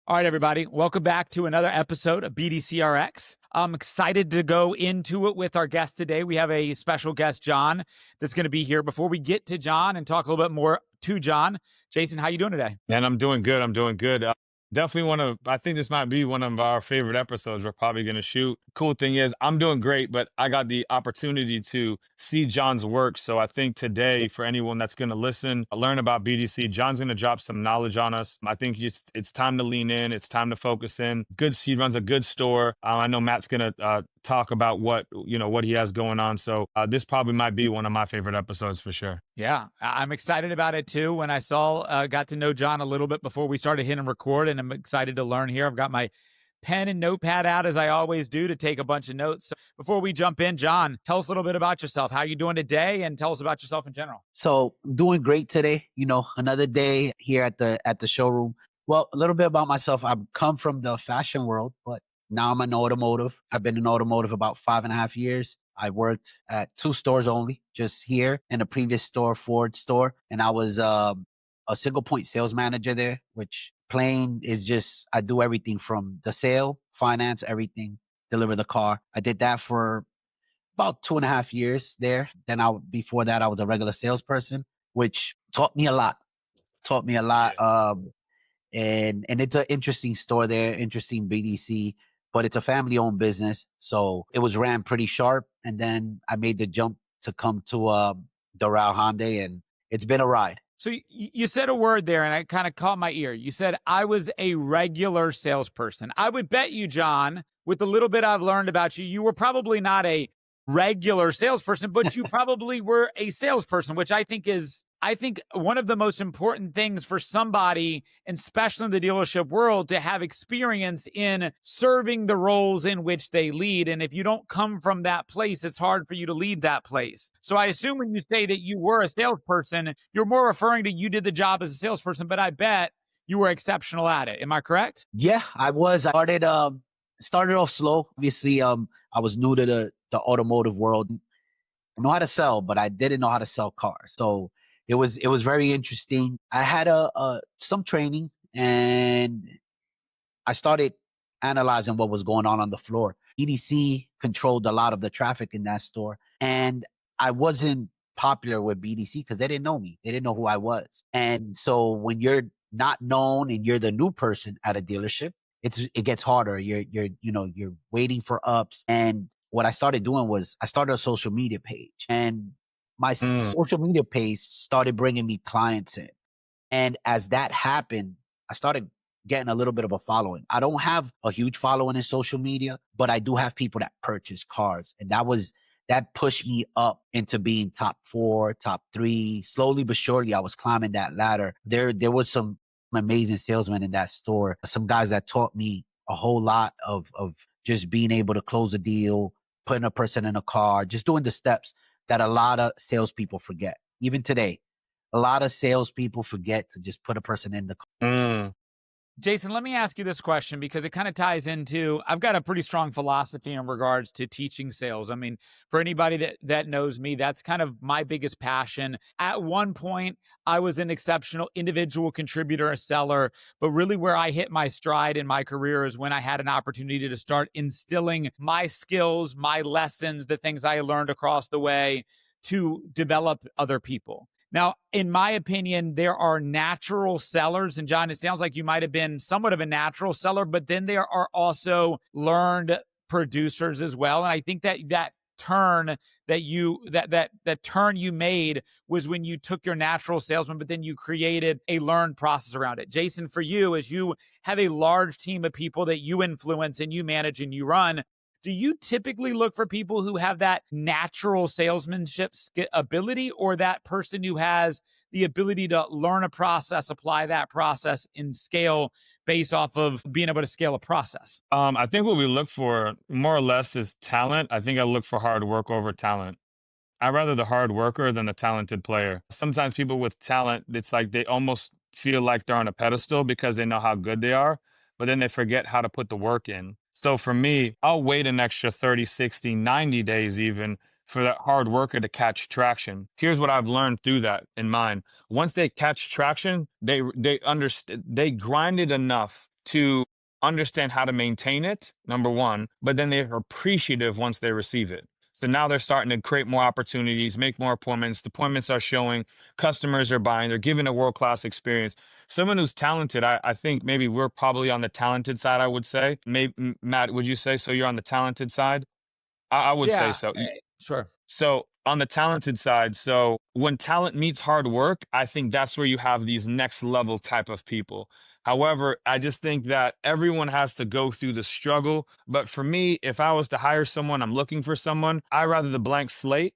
All right, everybody. Welcome back to another episode of BDCRX. I'm excited to go into it with our guest today. We have a special guest, John, that's going to be here. Before we get to John and talk a little bit more to John, Jason, how you doing today? Man, I'm doing good. I'm doing good. Definitely I think this might be one of our favorite episodes we're probably going to shoot. Cool thing is, I'm doing great, but I got the opportunity to see John's work. So I think today, for anyone that's going to listen, learn about BDC, John's going to drop some knowledge on us. I think it's time to lean in. It's time to focus in. He runs a good store. I know Matt's going to talk about what he has going on. So this probably might be one of my favorite episodes for sure. Yeah, I'm excited about it too. When I got to know John a little bit before we started hitting record, and I'm excited to learn here. I've got my pen and notepad out as I always do to take a bunch of notes. So before we jump in, John, tell us a little bit about yourself. How are you doing today? And tell us about yourself in general. So doing great today. Another day here at the showroom. Well, a little bit about myself. I've come from the fashion world, but now I'm in automotive. I've been in automotive about 5.5 years. I worked at 2 stores only, just here in the previous store, Ford store. And I was a single point sales manager there, which plain is just, I do everything from the sale, finance, everything, deliver the car. I did that for about 2.5 years there. Then before that, I was a regular salesperson, which taught me a lot. And it's an interesting store there, interesting BDC, but it's a family-owned business. So it was ran pretty sharp. And then I made the jump to come to Doral Hyundai, and it's been a ride. So you said a word there, and I kind of caught my ear. You said, I was a regular salesperson. I would bet you, John, with the little bit I've learned about you, you were probably not a regular salesperson, but you probably were a salesperson, which I think one of the most important things for somebody, and especially in the dealership world, to have experience in serving the roles in which they lead. And if you don't come from that place, it's hard for you to lead that place. So I assume when you say that you were a salesperson, you're more referring to you did the job as a salesperson, but I bet you were exceptional at it. Am I correct? Yeah, I was. I started off slow. Obviously, I was new to the automotive world. I know how to sell, but I didn't know how to sell cars. So it was very interesting. I had some training, and I started analyzing what was going on the floor. BDC controlled a lot of the traffic in that store, and I wasn't popular with BDC because they didn't know me. They didn't know who I was. And so when you're not known and you're the new person at a dealership, it gets harder. You're waiting for ups. And what I started doing was I started a social media page, and my social media page started bringing me clients in. And as that happened, I started getting a little bit of a following. I don't have a huge following in social media, but I do have people that purchase cars. And that pushed me up into being top 4, top 3. Slowly but surely, I was climbing that ladder. There was some amazing salesmen in that store. Some guys that taught me a whole lot of just being able to close a deal, putting a person in a car, just doing the steps that a lot of salespeople forget. Even today, a lot of salespeople forget to just put a person in the car. Jason, let me ask you this question because it kind of ties into, I've got a pretty strong philosophy in regards to teaching sales. I mean, for anybody that knows me, that's kind of my biggest passion. At one point, I was an exceptional individual contributor, a seller, but really where I hit my stride in my career is when I had an opportunity to start instilling my skills, my lessons, the things I learned across the way to develop other people. Now, in my opinion, there are natural sellers. And John, it sounds like you might have been somewhat of a natural seller, but then there are also learned producers as well. And I think that turn that turn you made was when you took your natural salesman, but then you created a learned process around it. Jason, for you, as you have a large team of people that you influence and you manage and you run, do you typically look for people who have that natural salesmanship ability, or that person who has the ability to learn a process, apply that process, and scale based off of being able to scale a process? I think what we look for more or less is talent. I think I look for hard work over talent. I'd rather the hard worker than the talented player. Sometimes people with talent, it's like they almost feel like they're on a pedestal because they know how good they are, but then they forget how to put the work in. So for me, I'll wait an extra 30, 60, 90 days even for that hard worker to catch traction. Here's what I've learned through that in mine. Once they catch traction, they grind it enough to understand how to maintain it, number one, but then they're appreciative once they receive it. So now they're starting to create more opportunities, make more appointments. The appointments are showing, customers are buying, they're giving a world-class experience. Someone who's talented, I think maybe we're probably on the talented side, I would say. Maybe, Matt, would you say so? You're on the talented side? I would say Yeah, so. sure. So on the talented side, so when talent meets hard work, I think that's where you have these next level type of people. However, I just think that everyone has to go through the struggle. But for me, if I was to hire someone, I'm looking for someone, I rather the blank slate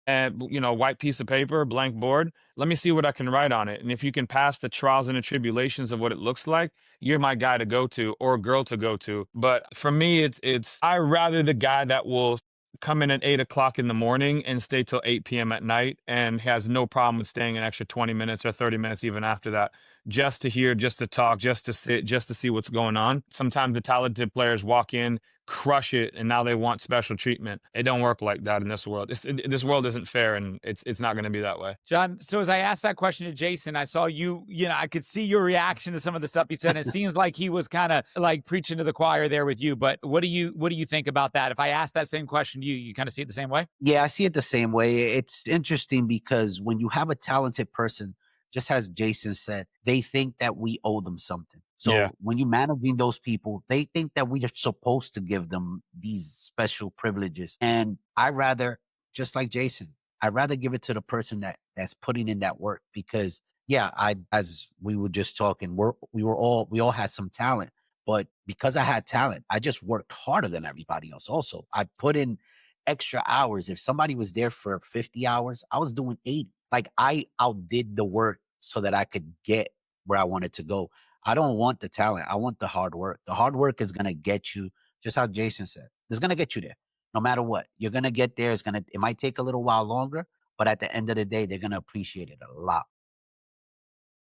and white piece of paper, blank board. Let me see what I can write on it. And if you can pass the trials and the tribulations of what it looks like, you're my guy to go to or girl to go to. But for me, it's I rather the guy that will come in at 8 o'clock in the morning and stay till 8 p.m. at night and has no problem with staying an extra 20 minutes or 30 minutes even after that, just to hear, just to talk, just to sit, just to see what's going on. Sometimes the talented players walk in, crush it, and now they want special treatment. It don't work like that in this world. This world isn't fair, and it's not going to be that way. John, so as I asked that question to Jason, I saw I could see your reaction to some of the stuff he said. And it seems like he was kind of like preaching to the choir there with you. But what do you think about that? If I ask that same question to you, you kind of see it the same way? Yeah, I see it the same way. It's interesting because when you have a talented person, just as Jason said, they think that we owe them something. Yeah. So when you're managing those people, they think that we are supposed to give them these special privileges. And I rather, just like Jason, I'd rather give it to the person that's putting in that work because yeah, as we were just talking, we all had some talent. But because I had talent, I just worked harder than everybody else. Also, I put in extra hours. If somebody was there for 50 hours, I was doing 80. Like I outdid the work so that I could get where I wanted to go. I don't want the talent. I want the hard work. The hard work is going to get you, just how Jason said, it's going to get you there. No matter what, you're going to get there. It might take a little while longer, but at the end of the day, they're going to appreciate it a lot.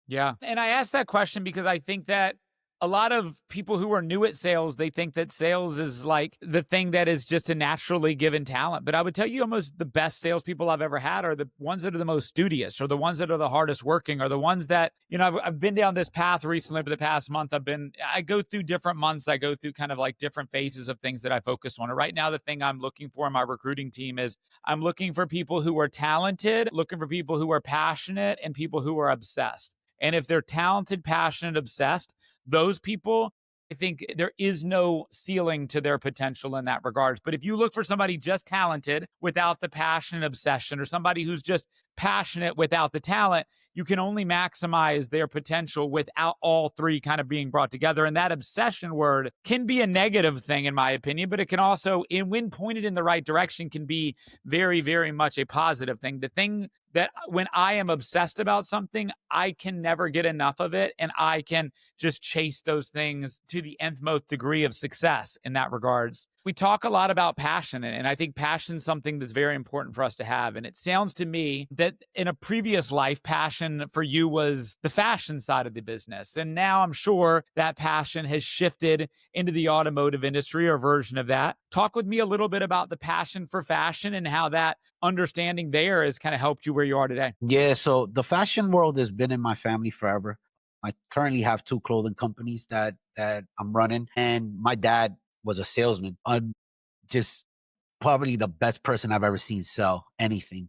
Yeah. And I asked that question because I think that a lot of people who are new at sales, they think that sales is like the thing that is just a naturally given talent. But I would tell you almost the best salespeople I've ever had are the ones that are the most studious or the ones that are the hardest working or the ones that, I've been down this path recently for the past month. I go through different months. I go through kind of like different phases of things that I focus on. And right now, the thing I'm looking for in my recruiting team is I'm looking for people who are talented, looking for people who are passionate and people who are obsessed. And if they're talented, passionate, obsessed, those people, I think there is no ceiling to their potential in that regard. But if you look for somebody just talented without the passion and obsession, or somebody who's just passionate without the talent, you can only maximize their potential without all three kind of being brought together. And that obsession word can be a negative thing, in my opinion, but it can also, when pointed in the right direction, can be very, very much a positive thing. The thing that when I am obsessed about something, I can never get enough of it. And I can just chase those things to the nth most degree of success in that regards. We talk a lot about passion, and I think passion is something that's very important for us to have. And it sounds to me that in a previous life, passion for you was the fashion side of the business. And now I'm sure that passion has shifted into the automotive industry or version of that. Talk with me a little bit about the passion for fashion and how that understanding there has kind of helped you where you are today. Yeah, so the fashion world has been in my family forever. I currently have 2 clothing companies that I'm running, and my dad was a salesman. Just probably the best person I've ever seen sell anything.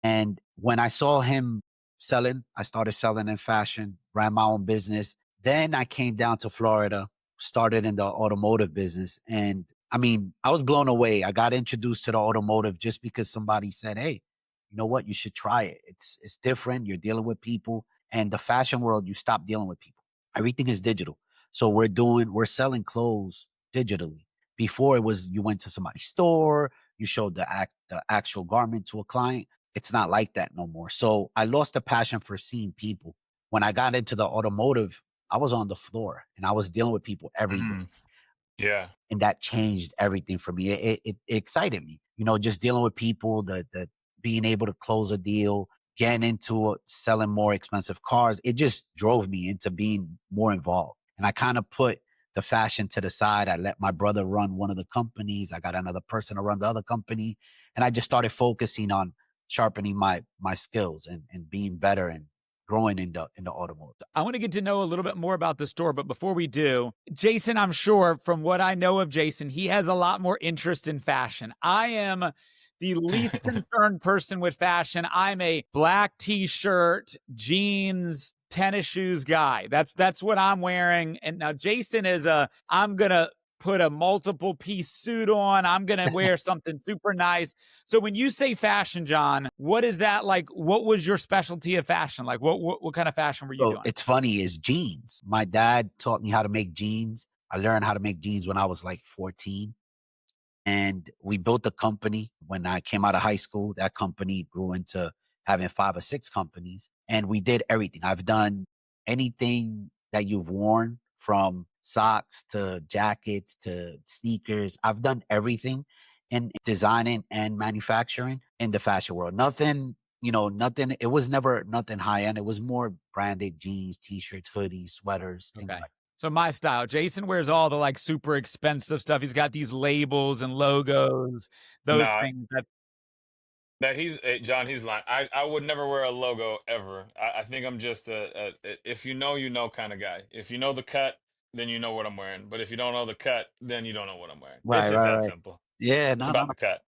And when I saw him selling, I started selling in fashion, ran my own business. Then I came down to Florida, started in the automotive business. And I mean, I was blown away. I got introduced to the automotive just because somebody said, "Hey, you know what? You should try it. It's different. You're dealing with people." And the fashion world, you stop dealing with people. Everything is digital. So we're selling clothes digitally. Before it was you went to somebody's store, you showed the actual garment to a client. It's not like that no more. So I lost the passion for seeing people. When I got into the automotive, I was on the floor and I was dealing with people every day. Yeah. And that changed everything for me. It excited me, just dealing with people, the being able to close a deal, getting into selling more expensive cars. It just drove me into being more involved. And I kind of put the fashion to the side. I let my brother run one of the companies. I got another person to run the other company. And I just started focusing on sharpening my skills and being better and growing in the automotive. I want to get to know a little bit more about the store, but before we do, Jason, I'm sure from what I know of Jason, he has a lot more interest in fashion. I am the least concerned person with fashion. I'm a black t-shirt, jeans, tennis shoes guy. That's what I'm wearing. And now Jason is I'm going to put a multiple piece suit on. I'm going to wear something super nice. So when you say fashion, John, what is that like? What was your specialty of fashion? Like what kind of fashion were you So doing? it's funny is jeans. My dad taught me how to make jeans. I learned how to make jeans when I was like 14. And we built a company when I came out of high school. That company grew into having 5 or 6 companies. And we did everything. I've done anything that you've worn, from socks to jackets to sneakers. I've done everything in designing and manufacturing in the fashion world. Nothing, nothing. It was never nothing high end. It was more branded jeans, t-shirts, hoodies, sweaters, things Okay. like So my style, Jason wears all the like super expensive stuff. He's got these labels and logos, those Nah, things that that John, he's lying. I would never wear a logo ever. I think I'm just if you know, you know kind of guy. If you know the cut, then you know what I'm wearing. But if you don't know the cut, then you don't know what I'm wearing. It's Right, just right, that right. simple. Yeah, It's no, no, about no. the cut.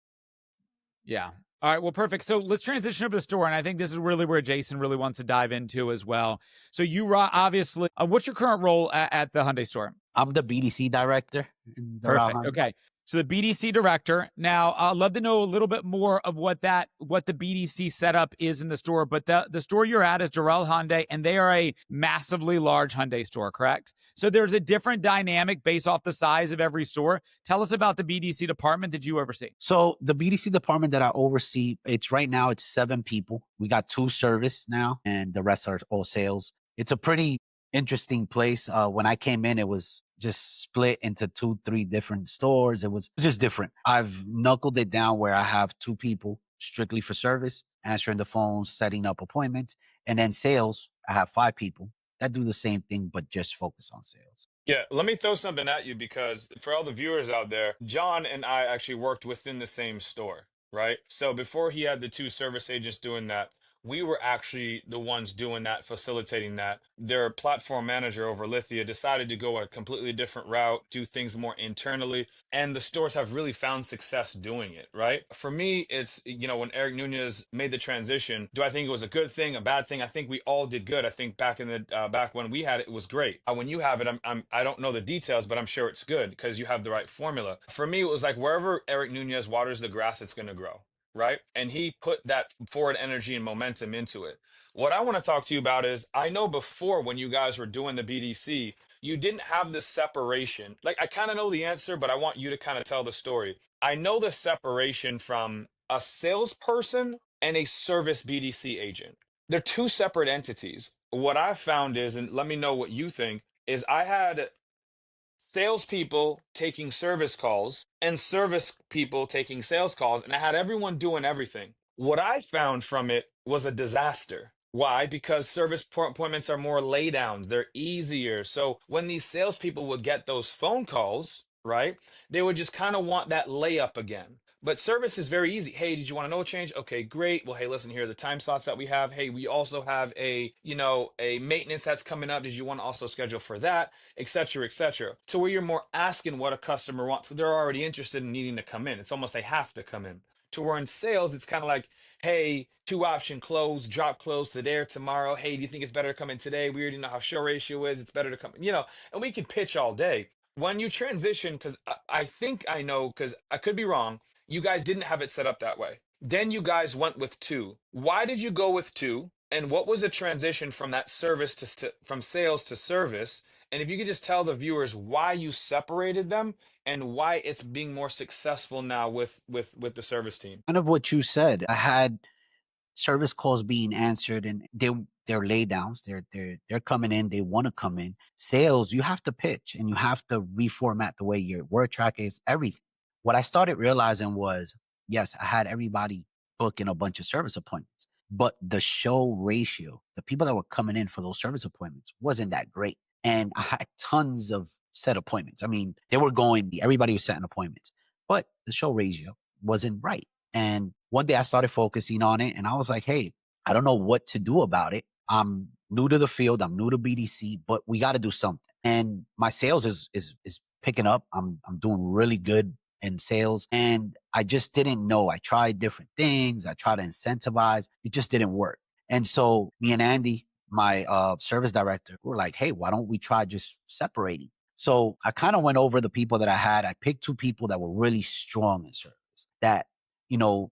yeah. All right, well, perfect. So let's transition over to the store, and I think this is really where Jason really wants to dive into as well. So you obviously, what's your current role at the Hyundai store? I'm the BDC director in Doral Perfect. Hyundai. Okay. So the BDC director. Now, I'd love to know a little bit more of what the BDC setup is in the store. But the store you're at is Doral Hyundai, and they are a massively large Hyundai store, correct? So there's a different dynamic based off the size of every store. Tell us about the BDC department that you oversee. So the BDC department that I oversee, right now it's 7 people. We got 2 service now, and the rest are all sales. It's a pretty interesting place. When I came in, it was just split into 2, 3 different stores. It was just different. I've knuckled it down where I have 2 people strictly for service, answering the phones, setting up appointments, and then sales. I have 5 people that do the same thing, but just focus on sales. Yeah, let me throw something at you because for all the viewers out there, John and I actually worked within the same store, right? So before he had the 2 service agents doing that, we were actually the ones doing that, facilitating that. Their platform manager over Lithia decided to go a completely different route, do things more internally, and the stores have really found success doing it, right? For me, it's, when Eric Nunez made the transition, do I think it was a good thing, a bad thing? I think we all did good. I think back in the back when we had it, it was great. When you have it, I don't know the details, but I'm sure it's good because you have the right formula. For me, it was like wherever Eric Nunez waters the grass, it's going to grow, right? And he put that forward energy and momentum into it. What I want to talk to you about is I know before when you guys were doing the BDC, you didn't have the separation. Like, I kind of know the answer, but I want you to kind of tell the story. I know the separation from a salesperson and a service BDC agent. They're 2 separate entities. What I've found is, and let me know what you think, is I had salespeople taking service calls and service people taking sales calls, and I had everyone doing everything. What I found from it was a disaster. Why? Because service appointments are more laydowns, they're easier. So when these salespeople would get those phone calls, right, they would just kind of want that layup again. But service is very easy. Hey, did you want to know a change? Okay, great. Well, hey, listen, here are the time slots that we have. Hey, we also have a maintenance that's coming up. Did you want to also schedule for that? Et cetera, et cetera. To where you're more asking what a customer wants. They're already interested in needing to come in. It's almost they have to come in. To where in sales, it's kind of like, hey, 2 option close, drop close today or tomorrow. Hey, do you think it's better to come in today? We already know how show ratio is. It's better to come, and we can pitch all day. When you transition, because I think I know, because I could be wrong, you guys didn't have it set up that way. Then you guys went with 2. Why did you go with 2? And what was the transition from that service from sales to service? And if you could just tell the viewers why you separated them and why it's being more successful now with the service team. Kind of what you said. I had service calls being answered, and they're laydowns. They're coming in. They want to come in. Sales, you have to pitch and you have to reformat the way your word track is, everything. What I started realizing was, yes, I had everybody booking a bunch of service appointments, but the show ratio, the people that were coming in for those service appointments wasn't that great. And I had tons of set appointments. I mean, everybody was setting appointments, but the show ratio wasn't right. And one day I started focusing on it, and I was like, hey, I don't know what to do about it, I'm new to the field. I'm new to BDC, but we got to do something. And my sales is picking up. I'm doing really good in sales, and I just didn't know. I tried different things. I tried to incentivize. It just didn't work. And so me and Andy, my service director, were like, "Hey, why don't we try just separating?" So I kind of went over the people that I had. I picked two people that were really strong in service. That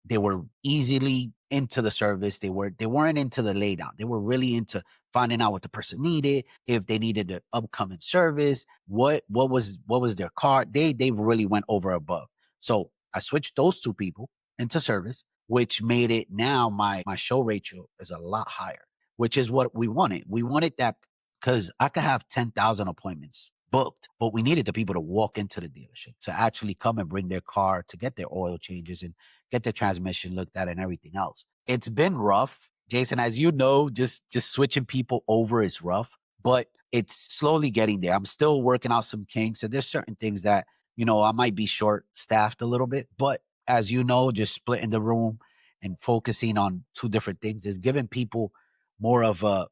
they were easily into the service. They weren't into the laydown. They were really into finding out what the person needed, if they needed an upcoming service, what was their car. They really went over above. So I switched those two people into service, which made it now my show ratio is a lot higher, which is what we wanted. We wanted that because I could have 10,000 appointments booked, but we needed the people to walk into the dealership to actually come and bring their car to get their oil changes and get the transmission looked at and everything else. It's been rough, Jason, as you know, just switching people over is rough, but it's slowly getting there. I'm still working out some kinks, and there's certain things that, I might be short staffed a little bit, but as you know, just splitting the room and focusing on two different things is giving people more of a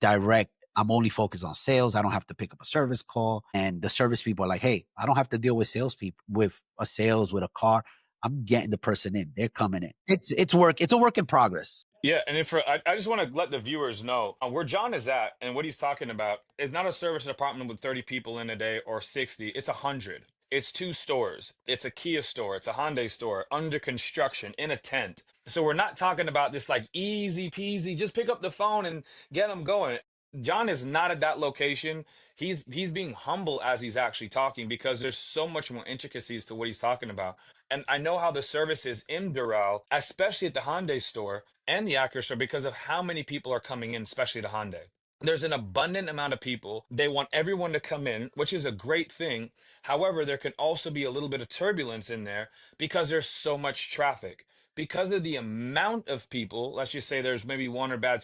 direct. I'm only focused on sales. I don't have to pick up a service call. And the service people are like, hey, I don't have to deal with salespeople with a sales with a car. I'm getting the person in. They're coming in. It's work. It's a work in progress. Yeah, and I just want to let the viewers know where John is at and what he's talking about. It's not a service department with 30 people in a day or 60. It's 100. It's two stores. It's a Kia store. It's a Hyundai store under construction in a tent. So we're not talking about this like easy peasy, just pick up the phone and get them going. John is not at that location. He's being humble as he's actually talking because there's so much more intricacies to what he's talking about. And I know how the service is in Doral, especially at the Hyundai store and the Acura store, because of how many people are coming in, especially to Hyundai. There's an abundant amount of people. They want everyone to come in, which is a great thing. However, there can also be a little bit of turbulence in there because there's so much traffic. Because of the amount of people, let's just say there's maybe one or bad,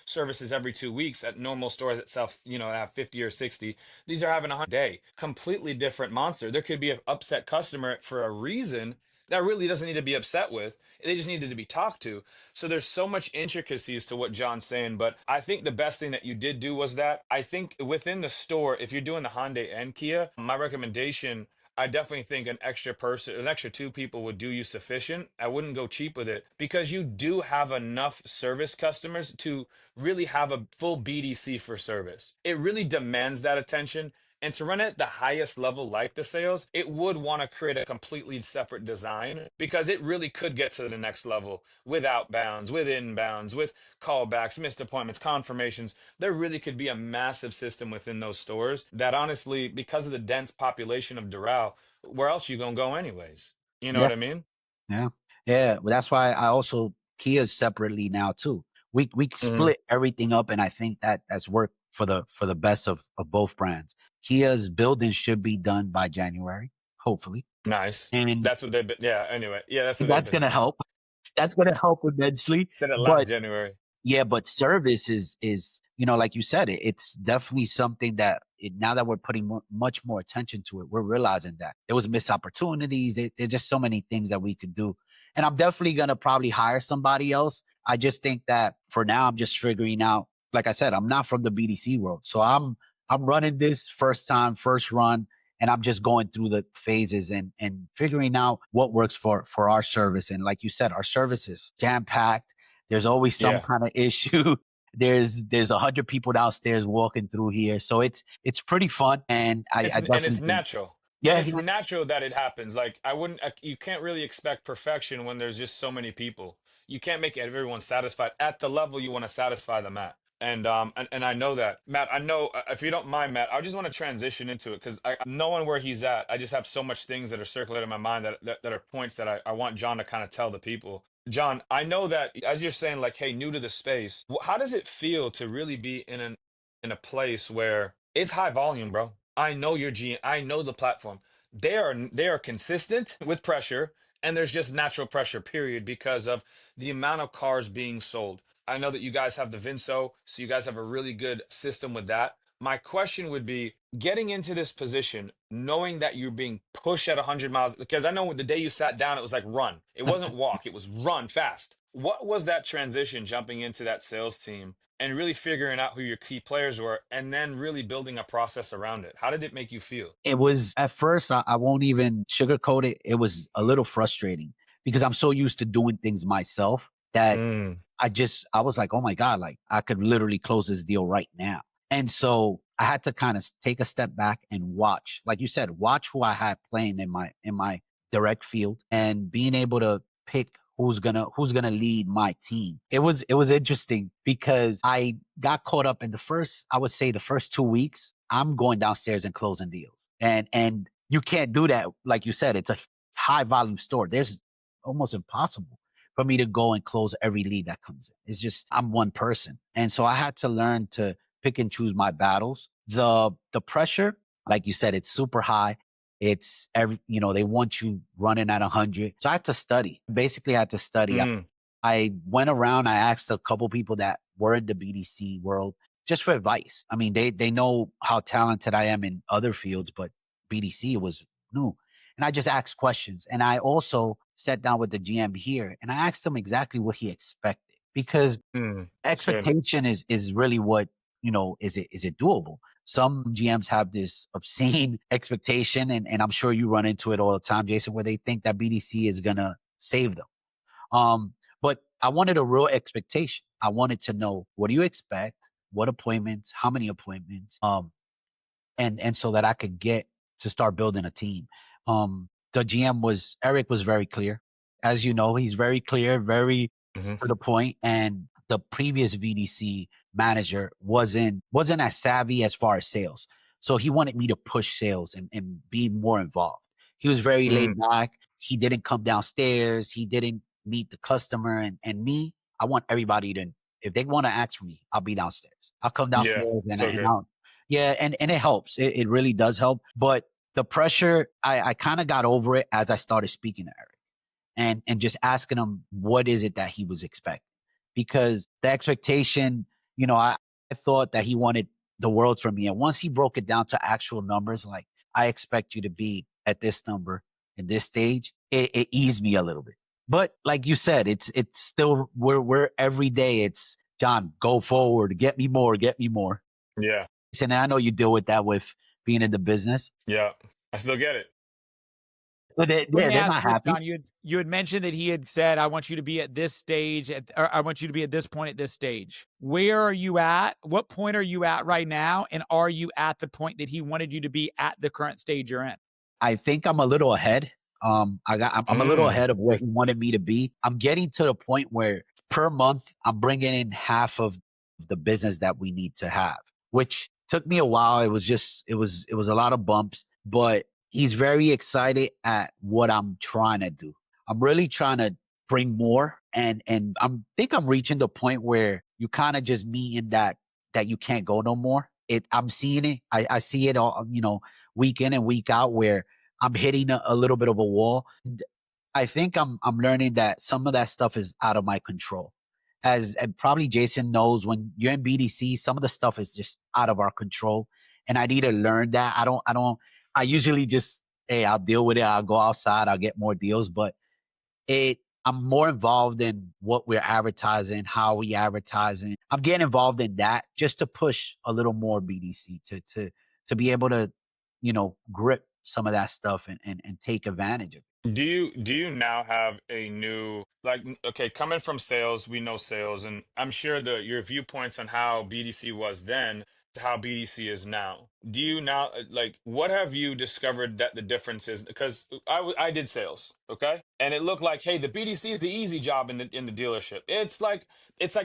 services every 2 weeks at normal stores itself, have 50 or 60. These are having 100 day, completely different monster. There could be an upset customer for a reason that really doesn't need to be upset with. They just needed to be talked to. So there's so much intricacies to what John's saying, but I think the best thing that you did do was that I think within the store, if you're doing the Hyundai and Kia, my recommendation, I definitely think an extra person, an extra two people would do you sufficient. I wouldn't go cheap with it because you do have enough service customers to really have a full BDC for service. It really demands that attention. And to run at the highest level, like the sales, it would want to create a completely separate design because it really could get to the next level with outbounds, with inbounds, with callbacks, missed appointments, confirmations. There really could be a massive system within those stores that honestly, because of the dense population of Doral, where else you gonna go anyways? You know Yeah, what I mean? yeah, yeah. Well, that's why I also Kia's separately now too. We Hmm. split everything up, and I think that's worked for the best of both brands. Kia's building should be done by January, hopefully, Nice. and That's what they've been. Yeah. Anyway, yeah, that's what they've that's been gonna saying. help. That's gonna help immensely. Said it last But January. yeah, but service is like you said, it's definitely something that now that we're putting much more attention to it, we're realizing that there was missed opportunities. There's just so many things that we could do, and I'm definitely gonna probably hire somebody else. I just think that for now, I'm just figuring out. Like I said, I'm not from the BDC world, so I'm running this first time, first run, and I'm just going through the phases and figuring out what works for our service. And like you said, our service is jam packed. There's always some Yeah. kind of issue. There's 100 people downstairs walking through here, so it's pretty fun, and I It's definitely think, natural. And yeah, it's natural that it happens. Like I wouldn't you can't really expect perfection when there's just so many people. You can't make everyone satisfied at the level you want to satisfy them at. And I know that. Matt, I know if you don't mind, Matt, I just want to transition into it because I knowing where he's at, I just have so much things that are circulating in my mind that are points that I want John to kind of tell the people. John, I know that as you're saying, like, hey, new to the space, how does it feel to really be in a place where it's high volume, bro? I know your G. I know the platform. They are consistent with pressure, and there's just natural pressure, period, because of the amount of cars being sold. I know that you guys have the Vinso, so you guys have a really good system with that. My question would be getting into this position, knowing that you're being pushed at 100 miles, because I know the day you sat down, it was like run. It wasn't walk, it was run fast. What was that transition jumping into that sales team? and really figuring out who your key players were and then really building a process around it. How did it make you feel? It was at first, I won't even sugarcoat it. It was a little frustrating because I'm so used to doing things myself that Mm, I was like, oh my God, like I could literally close this deal right now. And so I had to kind of take a step back and watch, like you said, watch who I had playing in my direct field and being able to pick who's gonna lead my team. It was interesting because I got caught up in I would say the first 2 weeks, I'm going downstairs and closing deals. And you can't do that. Like you said, it's a high volume store. There's almost impossible for me to go and close every lead that comes in. It's just I'm one person. And so I had to learn to pick and choose my battles. The pressure, like you said, it's super high. It's they want you running at 100. So I had to study. Basically, I had to study. mm, I went around, I asked a couple people that were in the BDC world just for advice. I mean, they know how talented I am in other fields, but BDC was new. And I just asked questions. And I also sat down with the GM here and I asked him exactly what he expected because That's good. expectation is really what, is it doable? Some GMs have this obscene expectation, and I'm sure you run into it all the time, Jason, where they think that BDC is gonna save them. But I wanted a real expectation. I wanted to know, what do you expect? What appointments? How many appointments? And so that I could get to start building a team. The GM Eric was very clear. As you know, he's very clear, very Hmm. to the point. And the previous VDC manager wasn't as savvy as far as sales. So he wanted me to push sales and be more involved. He was very laid Mm, back. He didn't come downstairs. He didn't meet the customer. And me, I want everybody to, if they want to ask for me, I'll be downstairs. I'll come yeah, downstairs so and good. I'll, yeah, and it helps. It really does help. But the pressure, I kind of got over it as I started speaking to Eric and just asking him what is it that he was expecting. Because the expectation, I thought that he wanted the world from me. And once he broke it down to actual numbers, like I expect you to be at this number at this stage, it eased me a little bit. But like you said, it's still we're every day. It's John, go forward, get me more, get me more. Yeah, And I know you deal with that with being in the business. yeah. I still get it. But Let me they're ask not you this, happy. John. You had mentioned that he had said, "I want you to be at this stage, or I want you to be at this point at this stage." Where are you at? What point are you at right now? And are you at the point that he wanted you to be at the current stage you're in? I think I'm a little ahead. I'm a little Mm, ahead of where he wanted me to be. I'm getting to the point where per month I'm bringing in half of the business that we need to have, which took me a while. It was a lot of bumps, but he's very excited at what I'm trying to do. I'm really trying to bring more, and I'm reaching the point where you kind of just meet in that you can't go no more. I'm seeing it. I see it all, week in and week out where I'm hitting a little bit of a wall. And I think I'm learning that some of that stuff is out of my control. And probably Jason knows, when you're in BDC, some of the stuff is just out of our control. And I need to learn that. I usually just, hey, I'll deal with it. I'll go outside, I'll get more deals. But I'm more involved in what we're advertising, how we advertising. I'm getting involved in that just to push a little more BDC to be able to, grip some of that stuff and take advantage of it. do you now have a new, like, okay, coming from sales, we know sales, and I'm sure your viewpoints on how BDC was then to how BDC is now. Do you now, like, what have you discovered that the difference is? Because I did sales, okay, and it looked like, hey, the BDC is the easy job in the dealership. It's like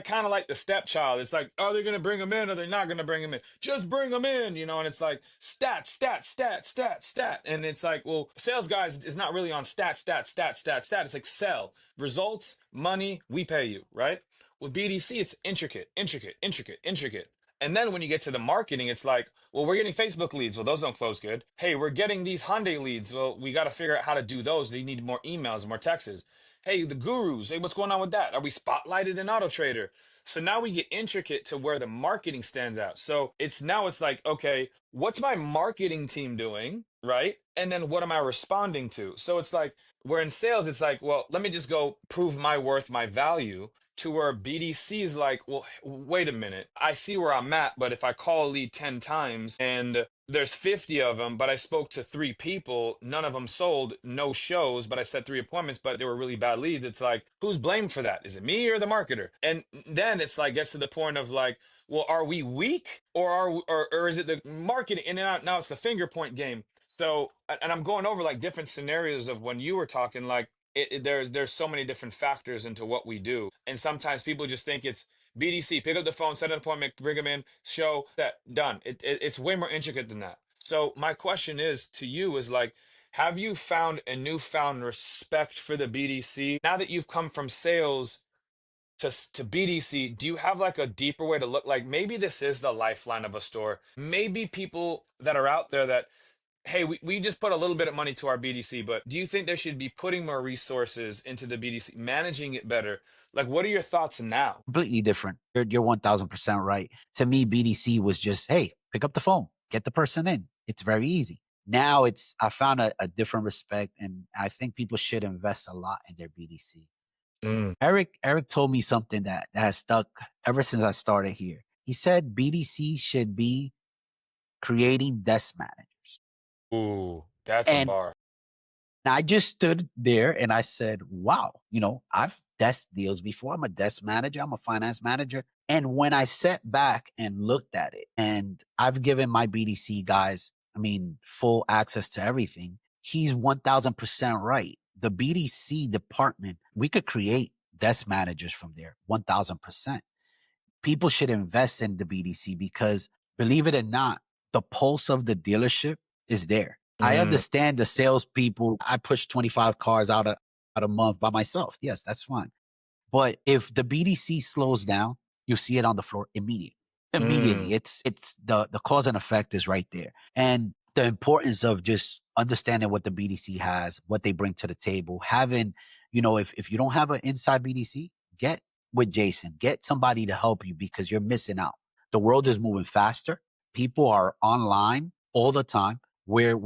kind of like the stepchild. It's like, are they going to bring them in or they're not going to bring them in? Just bring them in, and it's like stat, stat, stat, stat, stat. And it's like, well, sales guys is not really on stat, stat, stat, stat, stat. It's like sell, results, money, we pay you, right? With BDC, it's intricate, intricate, intricate, intricate. And then when you get to the marketing, it's like, well, we're getting Facebook leads. Well, those don't close good. Hey, we're getting these Hyundai leads. Well, we got to figure out how to do those. They need more emails, more texts. Hey, the gurus. Hey, what's going on with that? Are we spotlighted in Auto Trader? So now we get intricate to where the marketing stands out. So it's like, okay, what's my marketing team doing? Right. And then what am I responding to? So it's like, where in sales, it's like, well, let me just go prove my worth, my value. to where BDC is like, well, wait a minute. I see where I'm at, but if I call a lead 10 times and there's 50 of them, but I spoke to 3 people, none of them sold, no shows, but I set 3 appointments, but they were really bad leads. It's like, who's blamed for that? Is it me or the marketer? And then it's like, gets to the point of like, well, are we weak or or is it the marketing? And now it's the finger point game. So, and I'm going over like different scenarios of when you were talking, like there's so many different factors into what we do, and sometimes people just think it's BDC, pick up the phone, set an appointment, bring them in, show that done. It's way more intricate than that. So my question is to you is like, have you found a newfound respect for the BDC now that you've come from sales to BDC? Do you have like a deeper way to look, like maybe this is the lifeline of a store? Maybe people that are out there that, hey, we just put a little bit of money to our BDC, but do you think they should be putting more resources into the BDC, managing it better? Like, what are your thoughts now? Completely different. You're 1000% right. To me, BDC was just, hey, pick up the phone, get the person in. It's very easy. Now I found a different respect, and I think people should invest a lot in their BDC. Mm. Eric told me something that has stuck ever since I started here. He said BDC should be creating desk managers. Ooh, that's a And bar. I just stood there and I said, wow, I've desk deals before. I'm a desk manager, I'm a finance manager. And when I sat back and looked at it, and I've given my BDC guys, full access to everything, he's 1000% right. The BDC department, we could create desk managers from there, 1000%. People should invest in the BDC because, believe it or not, the pulse of the dealership is there. I Mm, understand the salespeople. I push 25 cars out a month by myself. Yes, that's fine. But if the BDC slows down, you see it on the floor immediately. mm, Immediately. It's the cause and effect is right there. And the importance of just understanding what the BDC has, what they bring to the table, having, if you don't have an inside BDC, get with Jason, get somebody to help you because you're missing out. The world is moving faster. People are online all the time. Where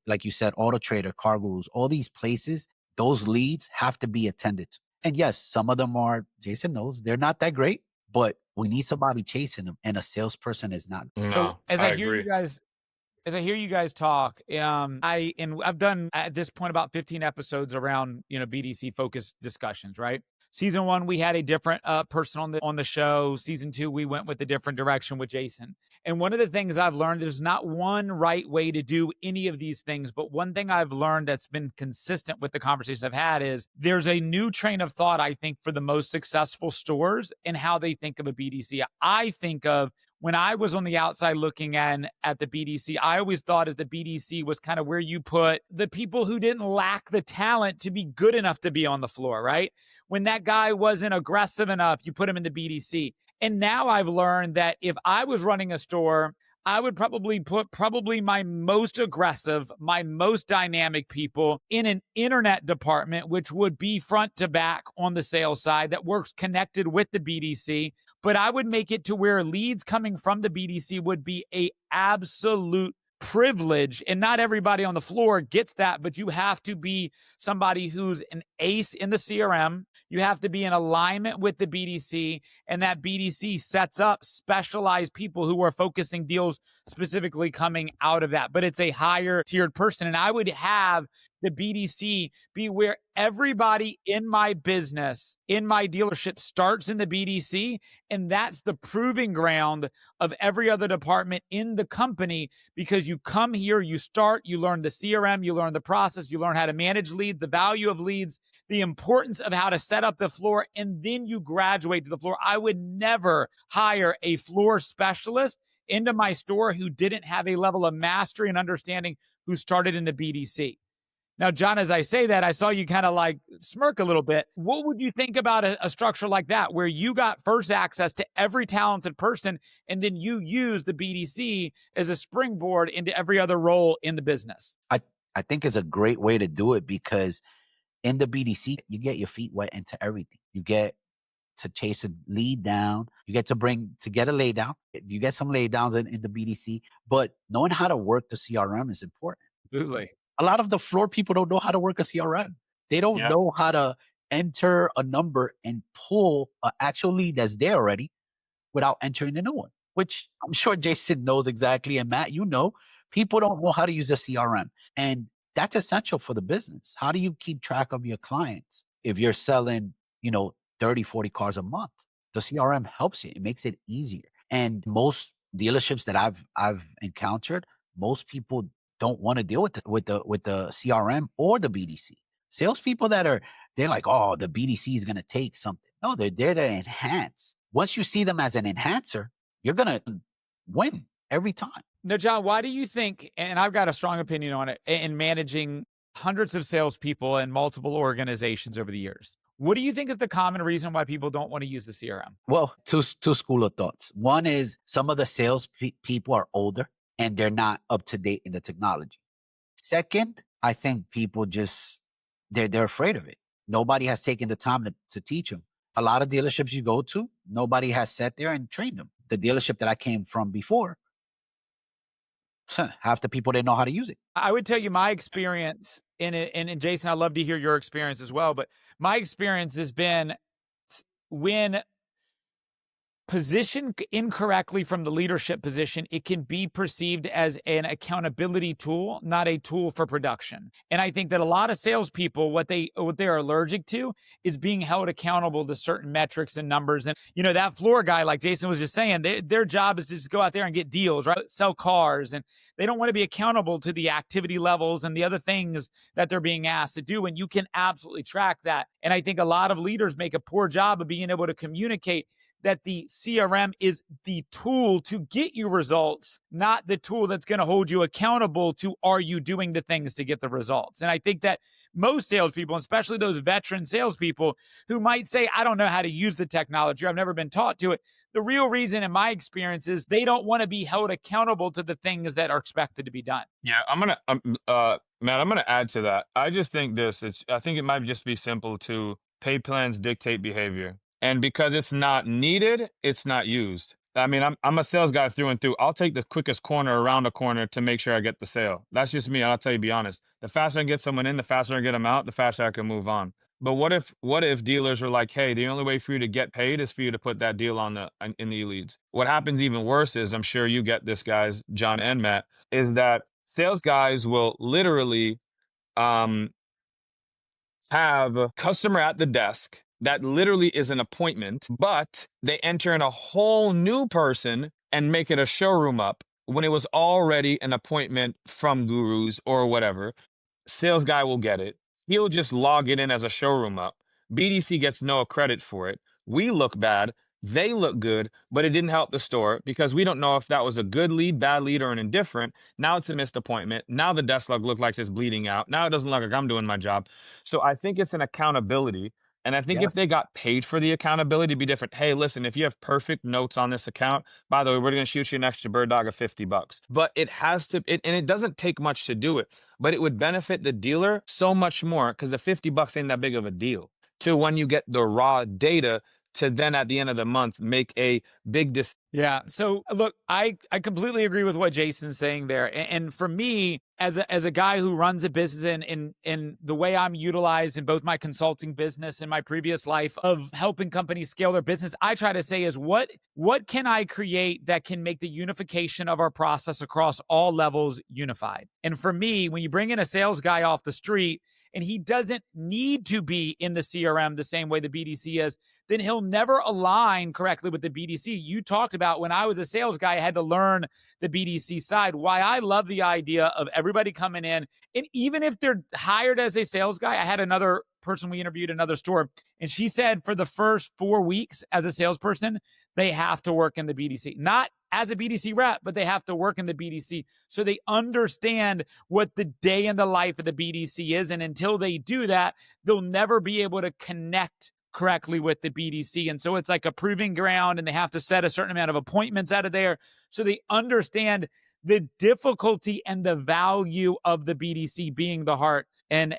like you said, Auto Trader, Car Gurus, all these places, those leads have to be attended to. And yes, some of them are, Jason knows, they're not that great, but we need somebody chasing them, and a salesperson is not. So no, as I I hear you agree. guys as I hear you guys talk, I've done at this point about 15 episodes around BDC focused discussions. Right, season 1 we had a different person on the show. Season 2 we went with a different direction with Jason. And one of the things I've learned, there's not one right way to do any of these things, but one thing I've learned that's been consistent with the conversations I've had is there's a new train of thought, I think, for the most successful stores and how they think of a BDC. I think of when I was on the outside looking at the BDC, I always thought as the BDC was kind of where you put the people who didn't lack the talent to be good enough to be on the floor, right? When that guy wasn't aggressive enough, you put him in the BDC. And now I've learned that if I was running a store, I would probably put my most aggressive, my most dynamic people in an internet department, which would be front to back on the sales side that works connected with the BDC. But I would make it to where leads coming from the BDC would be a absolute privilege. And not everybody on the floor gets that, but you have to be somebody who's an ace in the CRM. You have to be in alignment with the BDC, and that BDC sets up specialized people who are focusing deals specifically coming out of that. But it's a higher tiered person. And I would have the BDC be where everybody in my business, in my dealership starts in the BDC. And that's the proving ground of every other department in the company, because you come here, you start, you learn the CRM, you learn the process, you learn how to manage leads, the value of leads, the importance of how to set up the floor, and then you graduate to the floor. I would never hire a floor specialist into my store who didn't have a level of mastery and understanding who started in the BDC. Now, John, as I say that, I saw you kind of like smirk a little bit. What would you think about a structure like that, where you got first access to every talented person, and then you use the BDC as a springboard into every other role in the business? I think it's a great way to do it because in the BDC, you get your feet wet into everything. You get to chase a lead down. You get to get a lay down. You get some lay downs in the BDC, but knowing how to work the CRM is important. Absolutely. A lot of the floor people don't know how to work a CRM. They don't Yeah. know how to enter a number and pull an actual lead that's there already without entering a new one, which I'm sure Jason knows exactly. And Matt, you know, people don't know how to use the CRM. And that's essential for the business. How do you keep track of your clients if you're selling, 30, 40 cars a month? The CRM helps you. It makes it easier. And most dealerships that I've encountered, most people don't want to deal with the CRM or the BDC. Salespeople they're like, oh, the BDC is going to take something. No, they're there to enhance. Once you see them as an enhancer, you're going to win every time. Now, John, why do you think, and I've got a strong opinion on it, in managing hundreds of salespeople and multiple organizations over the years, what do you think is the common reason why people don't want to use the CRM? Well, two school of thoughts. One is some of the sales people are older and they're not up to date in the technology. Second, I think people they're afraid of it. Nobody has taken the time to teach them. A lot of dealerships you go to, nobody has sat there and trained them. The dealership that I came from before, half the people didn't know how to use it. I would tell you my experience in it, and Jason, I'd love to hear your experience as well, but my experience has been when positioned incorrectly from the leadership position, it can be perceived as an accountability tool, not a tool for production. And I think that a lot of salespeople, what they are allergic to is being held accountable to certain metrics and numbers. And, that floor guy, like Jason was just saying, their job is to just go out there and get deals, right? Sell cars. And they don't want to be accountable to the activity levels and the other things that they're being asked to do. And you can absolutely track that. And I think a lot of leaders make a poor job of being able to communicate that the CRM is the tool to get you results, not the tool that's going to hold you accountable to, are you doing the things to get the results? And I think that most salespeople, especially those veteran salespeople who might say, I don't know how to use the technology, I've never been taught to it. The real reason in my experience is they don't want to be held accountable to the things that are expected to be done. Yeah, Matt, I'm gonna add to that. I just think I think it might just be simple to pay plans dictate behavior. And because it's not needed, it's not used. I mean, I'm a sales guy through and through. I'll take the quickest corner around the corner to make sure I get the sale. That's just me. I'll tell you, be honest. The faster I get someone in, the faster I get them out, the faster I can move on. But what if dealers are like, hey, the only way for you to get paid is for you to put that deal in the leads? What happens even worse is, I'm sure you get this, guys, John and Matt, is that sales guys will literally have a customer at the desk that literally is an appointment, but they enter in a whole new person and make it a showroom up when it was already an appointment from gurus or whatever. Sales guy will get it. He'll just log it in as a showroom up. BDC gets no credit for it. We look bad. They look good, but it didn't help the store because we don't know if that was a good lead, bad lead, or an indifferent. Now it's a missed appointment. Now the desk log looked like it's bleeding out. Now it doesn't look like I'm doing my job. So I think it's an accountability. And I think if they got paid for the accountability, it'd be different. Hey, listen, if you have perfect notes on this account, by the way, we're going to shoot you an extra bird dog of $50. But it has to, and it doesn't take much to do it, but it would benefit the dealer so much more because the $50 ain't that big of a deal to when you get the raw data to then at the end of the month make a big decision. Yeah. So look, I completely agree with what Jason's saying there. And for me, as a guy who runs a business in the way I'm utilized in both my consulting business and my previous life of helping companies scale their business, I try to say is what can I create that can make the unification of our process across all levels unified? And for me, when you bring in a sales guy off the street and he doesn't need to be in the CRM the same way the BDC is, then he'll never align correctly with the BDC. You talked about when I was a sales guy, I had to learn the BDC side. Why I love the idea of everybody coming in. And even if they're hired as a sales guy, I had another person we interviewed at another store, and she said for the first 4 weeks as a salesperson, they have to work in the BDC. Not as a BDC rep, but they have to work in the BDC so they understand what the day in the life of the BDC is. And until they do that, they'll never be able to connect correctly with the BDC. And so it's like a proving ground, and they have to set a certain amount of appointments out of there so they understand the difficulty and the value of the BDC being the heart and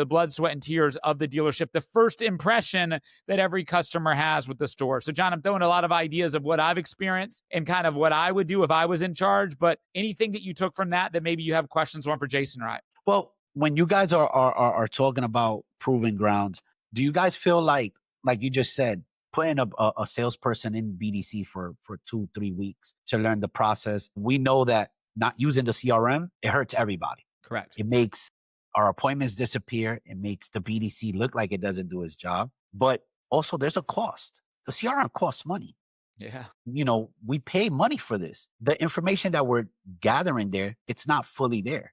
blood, sweat, and tears of the dealership, the first impression that every customer has with the store. So John, I'm throwing a lot of ideas of what I've experienced and kind of what I would do if I was in charge, but anything that you took from that maybe you have questions on for Jason or I? Well, when you guys are talking about proving grounds, Do you guys feel like you just said, putting a salesperson in BDC for 2-3 weeks to learn the process? We know that not using the CRM, it hurts everybody. Correct. It makes our appointments disappear. It makes the BDC look like it doesn't do its job. But also, there's a cost. The CRM costs money. Yeah. We pay money for this. The information that we're gathering there, it's not fully there.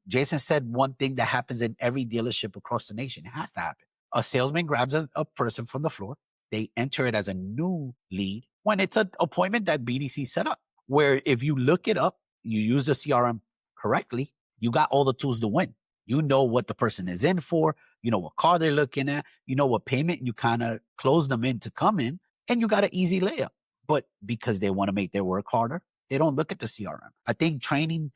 Jason said one thing that happens in every dealership across the nation. It has to happen. A salesman grabs a person from the floor. They enter it as a new lead when it's an appointment that BDC set up, where if you look it up, you use the CRM correctly, you got all the tools to win. You know what the person is in for. You know what car they're looking at. You know what payment you kind of close them in to come in, and you got an easy layup. But because they want to make their work harder, they don't look at the CRM. I think training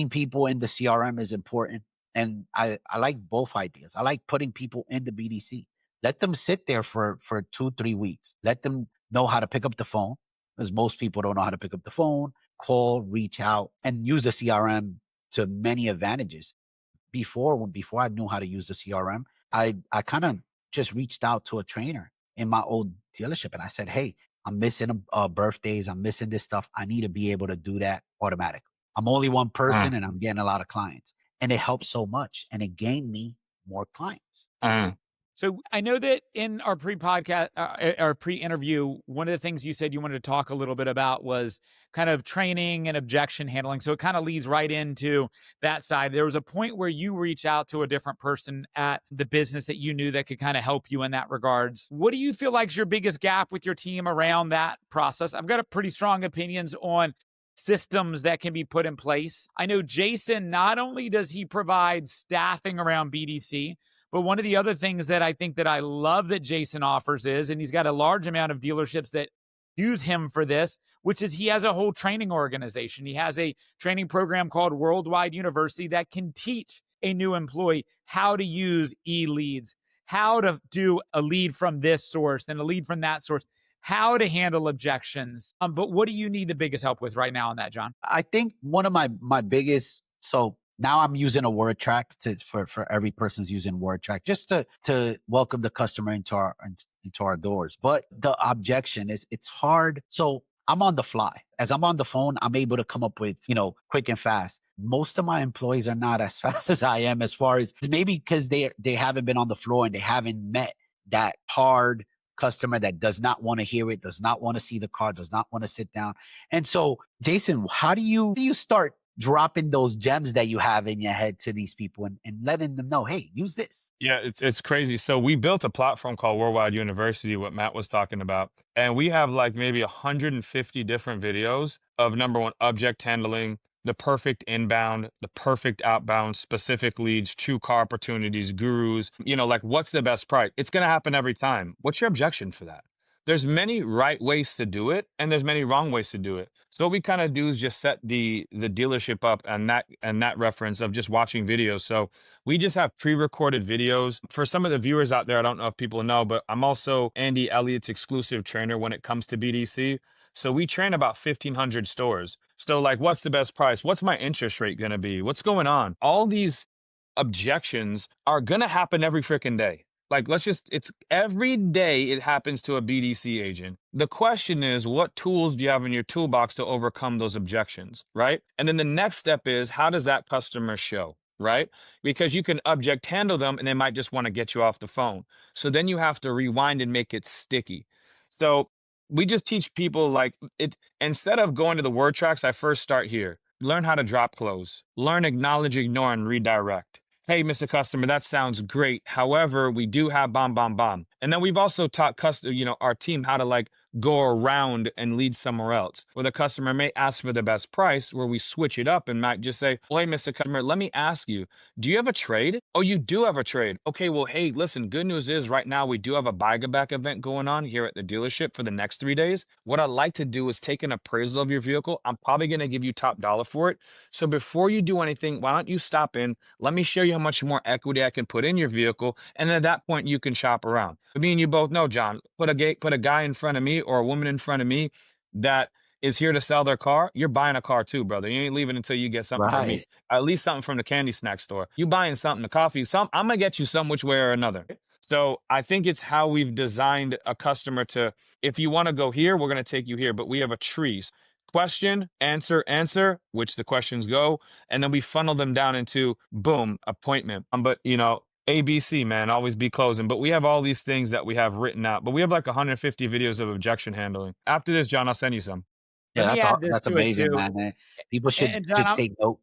people in the CRM is important. And I like both ideas. I like putting people in the BDC. Let them sit there for 2-3 weeks. Let them know how to pick up the phone, because most people don't know how to pick up the phone, call, reach out, and use the CRM to many advantages. Before I knew how to use the CRM, I kind of just reached out to a trainer in my old dealership, and I said, hey, I'm missing birthdays. I'm missing this stuff. I need to be able to do that automatically. I'm only one person and I'm getting a lot of clients. And it helped so much. And it gained me more clients. So I know that in our pre-podcast, our pre-interview, one of the things you said you wanted to talk a little bit about was kind of training and objection handling. So it kind of leads right into that side. There was a point where you reached out to a different person at the business that you knew that could kind of help you in that regards. What do you feel like is your biggest gap with your team around that process? I've got a pretty strong opinions on systems that can be put in place. I know Jason, not only does he provide staffing around BDC, but one of the other things that I think that I love that Jason offers is, and he's got a large amount of dealerships that use him for this, which is he has a whole training organization. He has a training program called Worldwide University that can teach a new employee how to use e-leads, how to do a lead from this source and a lead from that source, how to handle objections. But what do you need the biggest help with right now on that, John? I think one of my biggest, so now I'm using a word track for every person's using word track just to welcome the customer into our doors. But the objection is, it's hard. So I'm on the fly. As I'm on the phone, I'm able to come up with, quick and fast. Most of my employees are not as fast as I am, as far as maybe because they haven't been on the floor and they haven't met that hard customer that does not want to hear it, does not want to see the car, does not want to sit down. And so, Jason, how do you start dropping those gems that you have in your head to these people and letting them know, hey, use this? Yeah, it's crazy. So we built a platform called Worldwide University, what Matt was talking about. And we have like maybe 150 different videos of, number one, object handling, the perfect inbound, the perfect outbound, specific leads, true car opportunities, gurus, like what's the best price? It's going to happen every time. What's your objection for that? There's many right ways to do it, and there's many wrong ways to do it. So what we kind of do is just set the dealership up and that reference of just watching videos. So we just have pre-recorded videos. For some of the viewers out there, I don't know if people know, but I'm also Andy Elliott's exclusive trainer when it comes to BDC. So we train about 1,500 stores. So like, what's the best price? What's my interest rate going to be? What's going on? All these objections are going to happen every freaking day. Like, it's every day it happens to a BDC agent. The question is, what tools do you have in your toolbox to overcome those objections, right? And then the next step is, how does that customer show, right? Because you can object handle them and they might just want to get you off the phone. So then you have to rewind and make it sticky. So we just teach people like it, instead of going to the word tracks, I first start here. Learn how to drop close. Learn, acknowledge, ignore, and redirect. Hey, Mr. Customer, that sounds great. However, we do have bomb, bomb, bomb. And then we've also taught our team how to like go around and lead somewhere else, where the customer may ask for the best price, where we switch it up and might just say, well, hey, Mr. Customer, let me ask you, do you have a trade? Oh, you do have a trade. Okay, well, hey, listen, good news is right now we do have a buy-back event going on here at the dealership for the next 3 days. What I'd like to do is take an appraisal of your vehicle. I'm probably going to give you top dollar for it. So before you do anything, why don't you stop in? Let me show you how much more equity I can put in your vehicle. And at that point, you can shop around. But me and you both know, John, put a guy in front of me or a woman in front of me that is here to sell their car, you're buying a car too, brother. You ain't leaving until you get something from me. At least something from the candy snack store. You buying something, the coffee, I'm going to get you some which way or another. So I think it's how we've designed a customer to, if you want to go here, we're going to take you here, but we have a tree. Question, answer, answer, which the questions go, and then we funnel them down into boom, appointment. But ABC, man, always be closing. But we have all these things that we have written out. But we have like 150 videos of objection handling. After this, John, I'll send you some. Yeah, Let me add this that's to it amazing, too. man. People And John, take note.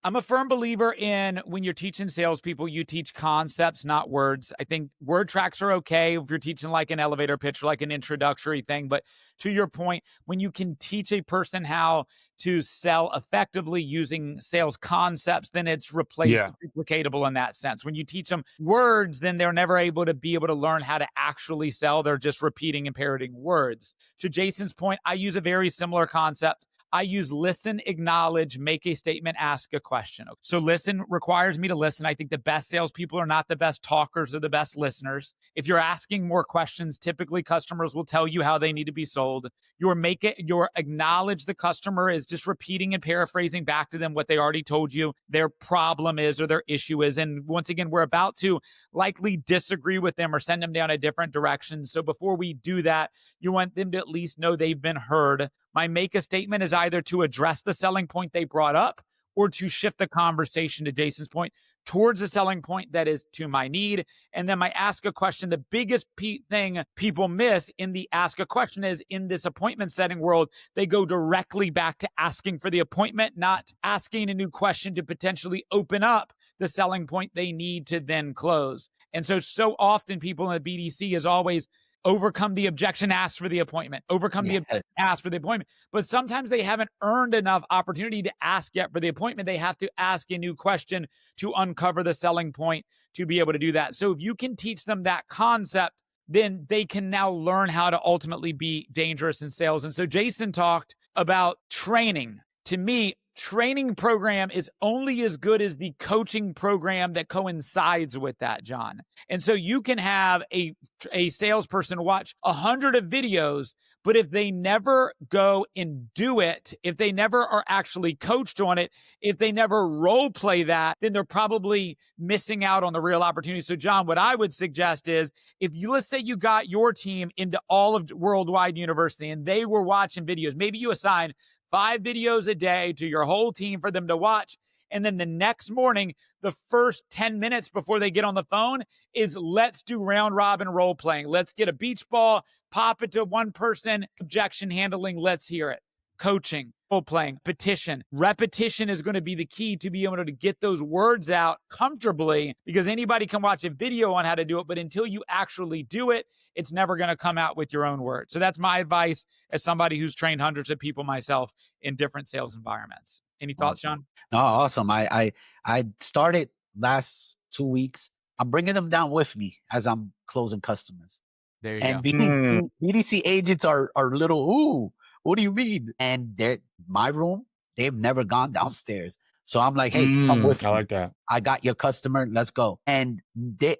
I'm a firm believer in when you're teaching salespeople, you teach concepts, not words. I think word tracks are okay if you're teaching like an elevator pitch or like an introductory thing. But to your point, when you can teach a person how to sell effectively using sales concepts, then it's replaceable, duplicatable in that sense. When you teach them words, then they're never able to learn how to actually sell. They're just repeating and parroting words. To Jason's point, I use a very similar concept. I use listen, acknowledge, make a statement, ask a question. So listen requires me to listen. I think the best salespeople are not the best talkers, they're the best listeners. If you're asking more questions, typically customers will tell you how they need to be sold. Your acknowledge the customer is just repeating and paraphrasing back to them what they already told you their problem is or their issue is. And once again, we're about to likely disagree with them or send them down a different direction. So before we do that, you want them to at least know they've been heard. My make a statement is either to address the selling point they brought up or to shift the conversation, to Jason's point, towards the selling point that is to my need. And then my ask a question, the biggest thing people miss in the ask a question is in this appointment setting world, they go directly back to asking for the appointment, not asking a new question to potentially open up the selling point they need to then close. And so often people in the BDC is always overcome the objection, ask for the appointment, ask for the appointment. But sometimes they haven't earned enough opportunity to ask yet for the appointment. They have to ask a new question to uncover the selling point to be able to do that. So if you can teach them that concept, then they can now learn how to ultimately be dangerous in sales. And so Jason talked about training. To me, training program is only as good as the coaching program that coincides with that, John. And so you can have a salesperson watch 100 of videos, but if they never go and do it, if they never are actually coached on it, if they never role play that, then they're probably missing out on the real opportunity. So John, what I would suggest is let's say you got your team into all of Worldwide University and they were watching videos, maybe you assign 5 videos a day to your whole team for them to watch. And then the next morning, the first 10 minutes before they get on the phone is let's do round robin role playing. Let's get a beach ball, pop it to one person, objection handling. Let's hear it. Coaching, role playing, petition. Repetition is going to be the key to be able to get those words out comfortably, because anybody can watch a video on how to do it, but until you actually do it, it's never going to come out with your own words. So that's my advice as somebody who's trained hundreds of people myself in different sales environments. Any thoughts, John? No, awesome. I started last 2 weeks. I'm bringing them down with me as I'm closing customers. There you and go. BDC agents are little, ooh, what do you mean? And they're my room, they've never gone downstairs. So I'm like, hey, come with me. I like that. I got your customer. Let's go. And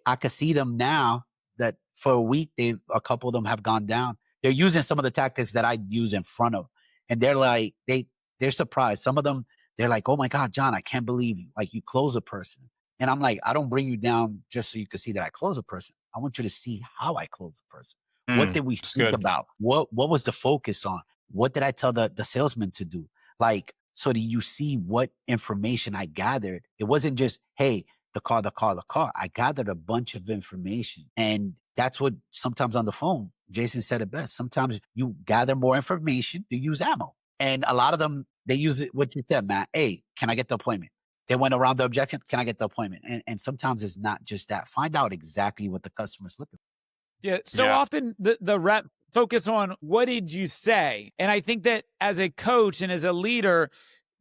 I can see them now that for a week, a couple of them have gone down. They're using some of the tactics that I use in front of. And they're like, they're surprised. Some of them, they're like, oh my God, John, I can't believe you. Like, you close a person. And I'm like, I don't bring you down just so you can see that I close a person. I want you to see how I close a person. What did we speak about? What was the focus on? What did I tell the salesman to do? Like, so that you see what information I gathered. It wasn't just, hey, the car. I gathered a bunch of information. And that's what sometimes on the phone, Jason said it best. Sometimes you gather more information to use ammo. And a lot of them, they use it, what you said, Matt. Hey, can I get the appointment? They went around the objection. Can I get the appointment? And sometimes it's not just that. Find out exactly what the customer's looking for. Yeah. So often the rep focus on what did you say? And I think that as a coach and as a leader,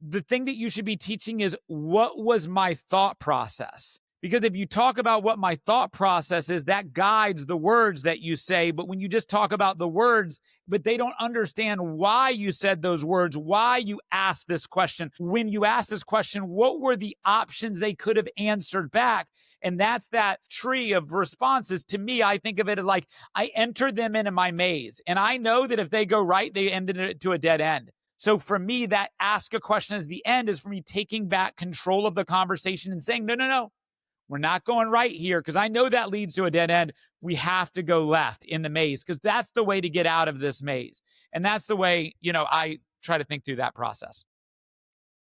the thing that you should be teaching is what was my thought process? Because if you talk about what my thought process is, that guides the words that you say. But when you just talk about the words, but they don't understand why you said those words, why you asked this question. When you asked this question, what were the options they could have answered back? And that's that tree of responses. To me, I think of it as like I entered them into my maze. And I know that if they go right, they ended it to a dead end. So for me, that ask a question as the end is for me taking back control of the conversation and saying, no. We're not going right here because I know that leads to a dead end. We have to go left in the maze because that's the way to get out of this maze. And that's the way, I try to think through that process.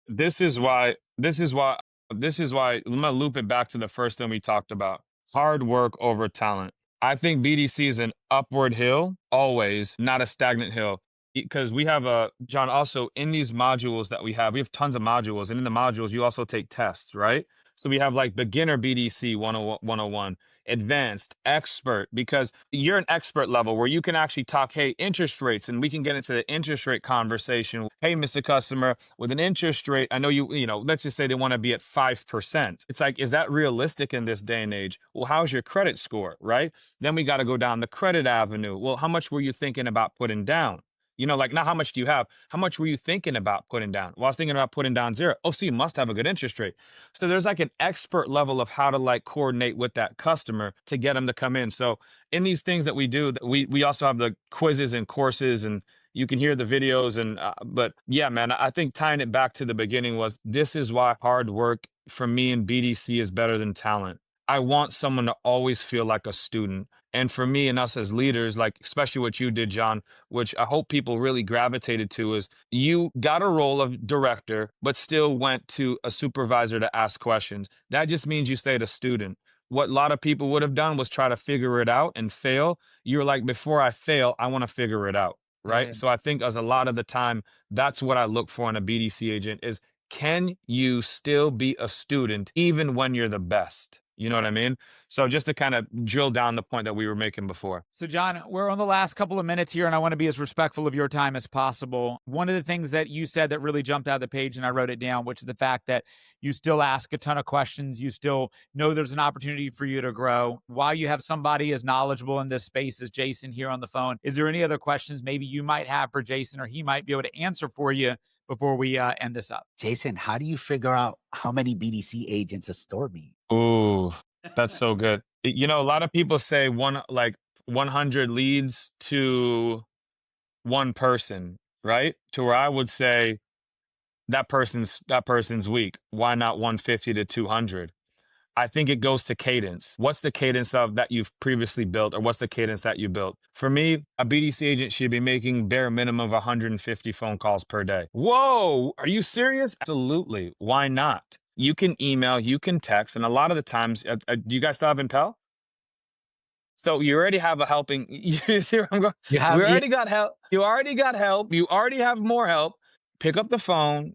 This is why, I'm going to loop it back to the first thing we talked about: hard work over talent. I think BDC is an upward hill, always, not a stagnant hill. Because we have John, also in these modules that we have tons of modules. And in the modules, you also take tests, right? So we have like beginner BDC 101, advanced, expert, because you're an expert level where you can actually talk, hey, interest rates, and we can get into the interest rate conversation. Hey, Mr. Customer, with an interest rate, I know let's just say they want to be at 5%. It's like, is that realistic in this day and age? Well, how's your credit score, right? Then we got to go down the credit avenue. Well, how much were you thinking about putting down? Like, not how much do you have? How much were you thinking about putting down? Well, I was thinking about putting down 0. Oh, so you must have a good interest rate. So there's like an expert level of how to like coordinate with that customer to get them to come in. So in these things that we do, we also have the quizzes and courses, and you can hear the videos. But yeah, man, I think tying it back to the beginning this is why hard work for me in BDC is better than talent. I want someone to always feel like a student. And for me and us as leaders, like especially what you did, John, which I hope people really gravitated to, is you got a role of director, but still went to a supervisor to ask questions. That just means you stayed a student. What a lot of people would have done was try to figure it out and fail. You're like, before I fail, I want to figure it out. Right. Yeah. So I think as a lot of the time, that's what I look for in a BDC agent is, can you still be a student even when you're the best? You know what I mean? So just to kind of drill down the point that we were making before. So, John, we're on the last couple of minutes here, and I want to be as respectful of your time as possible. One of the things that you said that really jumped out of the page, and I wrote it down, which is the fact that you still ask a ton of questions. You still know there's an opportunity for you to grow. While you have somebody as knowledgeable in this space as Jason here on the phone, is there any other questions maybe you might have for Jason, or he might be able to answer for you before we end this up? Jason, how do you figure out how many BDC agents a store needs? Ooh, that's so good. A lot of people say 100 leads to one person, right? To where I would say that person's weak. Why not 150 to 200? I think it goes to cadence. What's the cadence of that you've previously built, or what's the cadence that you built? For me, a BDC agent should be making bare minimum of 150 phone calls per day. Whoa, are you serious? Absolutely. Why not? You can email, you can text, and a lot of the times, do you guys still have Impel? So you already have a helping. You see where I'm going? We already got help. You already got help. You already have more help. Pick up the phone,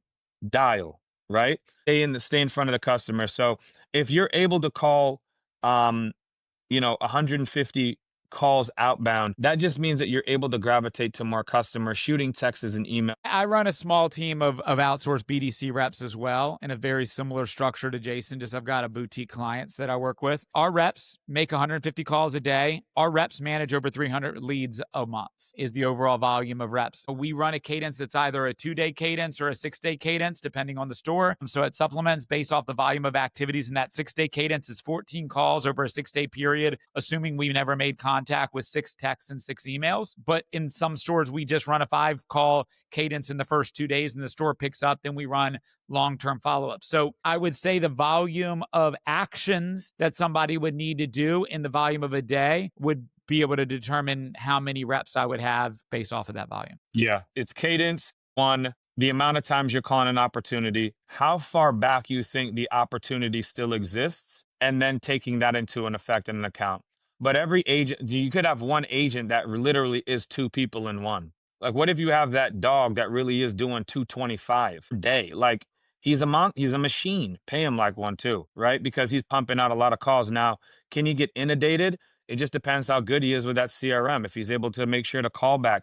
dial, right? Stay in front of the customer. So if you're able to call, 150 calls outbound, that just means that you're able to gravitate to more customers, shooting texts and email. I run a small team of outsourced BDC reps as well, in a very similar structure to Jason. Just I've got a boutique clients that I work with. Our reps make 150 calls a day. Our reps manage over 300 leads a month is the overall volume of reps. We run a cadence that's either a 2-day cadence or a 6-day cadence, depending on the store. So it supplements based off the volume of activities. And that 6-day cadence is 14 calls over a 6-day period, assuming we've never made contact with 6 texts and 6 emails. But in some stores, we just run a 5-call cadence in the first 2 days and the store picks up. Then we run long-term follow-up. So I would say the volume of actions that somebody would need to do in the volume of a day would be able to determine how many reps I would have based off of that volume. Yeah, it's cadence. 1, the amount of times you're calling an opportunity, how far back you think the opportunity still exists, and then taking that into an effect in an account. But every agent, you could have one agent that literally is 2 people in one. Like, what if you have that dog that really is doing 225 a day? Like, he's a machine. Pay him like one too, right? Because he's pumping out a lot of calls. Now, can he get inundated? It just depends how good he is with that CRM. If he's able to make sure to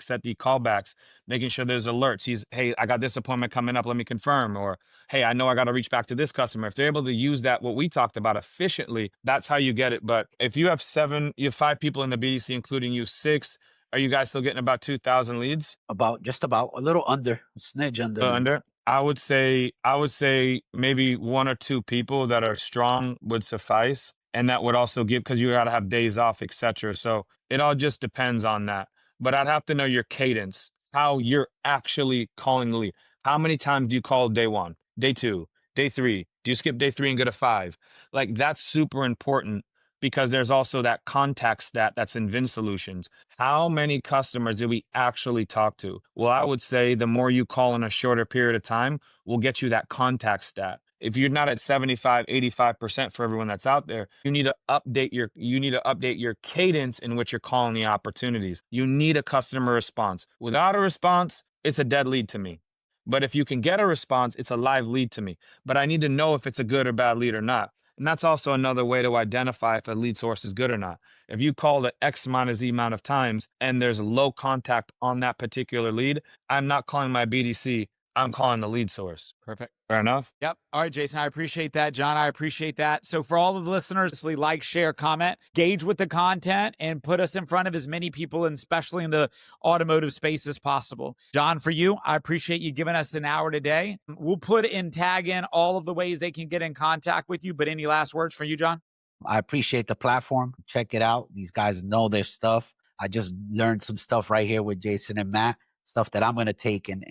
set the callbacks, making sure there's alerts. Hey, I got this appointment coming up. Let me confirm. Or, hey, I know I got to reach back to this customer. If they're able to use that, what we talked about efficiently, that's how you get it. But if you have 5 people in the BDC, including you, 6, are you guys still getting about 2,000 leads? Just about a little under, a smidge under. Under. I would say maybe 1 or 2 people that are strong would suffice. And that would also give, because you got to have days off, etc. So it all just depends on that. But I'd have to know your cadence, how you're actually calling the lead. How many times do you call day 1, day 2, Day 3. Do you skip day 3 and go to 5? Like, that's super important because there's also that contact stat that's in Vin Solutions. How many customers did we actually talk to? Well, I would say the more you call in a shorter period of time will get you that contact stat. If you're not at 75, 85% for everyone that's out there, you need to update your cadence in which you're calling the opportunities. You need a customer response. Without a response, it's a dead lead to me. But if you can get a response, it's a live lead to me. But I need to know if it's a good or bad lead or not. And that's also another way to identify if a lead source is good or not. If you call it X minus Z amount of times and there's low contact on that particular lead, I'm not calling my BDC, I'm calling the lead source. Perfect. Fair enough? Yep. All right, Jason, I appreciate that. John, I appreciate that. So for all of the listeners, like, share, comment, gauge with the content, and put us in front of as many people, and especially in the automotive space, as possible. John, for you, I appreciate you giving us an hour today. We'll tag in all of the ways they can get in contact with you, but any last words for you, John? I appreciate the platform. Check it out. These guys know their stuff. I just learned some stuff right here with Jason and Matt, stuff that I'm going to take and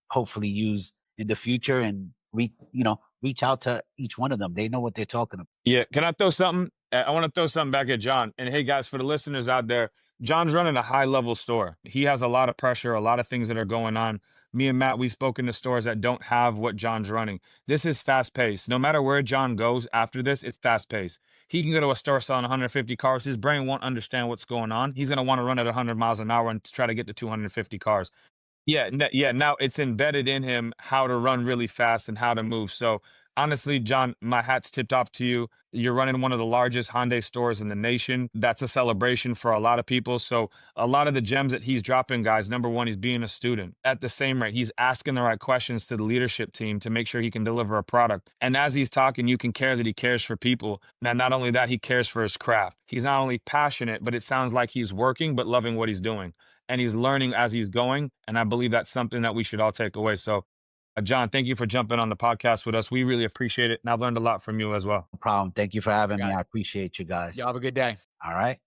hopefully use in the future and reach out to each one of them. They know what they're talking about. Yeah. Can I throw something? I want to throw something back at John. And hey, guys, for the listeners out there, John's running a high level store. He has a lot of pressure, a lot of things that are going on. Me and Matt, we've spoken to stores that don't have what John's running. This is fast paced. No matter where John goes after this, it's fast paced. He can go to a store selling 150 cars. His brain won't understand what's going on. He's going to want to run at 100 miles an hour and try to get to 250 cars. Yeah, now it's embedded in him how to run really fast and how to move. So honestly, John, my hat's tipped off to you. You're running one of the largest Hyundai stores in the nation. That's a celebration for a lot of people. So a lot of the gems that he's dropping, guys, number one, he's being a student. At the same rate, he's asking the right questions to the leadership team to make sure he can deliver a product. And as he's talking, you can care that he cares for people. Now, not only that, he cares for his craft. He's not only passionate, but it sounds like he's working, but loving what he's doing. And he's learning as he's going. And I believe that's something that we should all take away. So John, thank you for jumping on the podcast with us. We really appreciate it. And I've learned a lot from you as well. No problem. Thank you for having me. I appreciate you guys. Y'all have a good day. All right.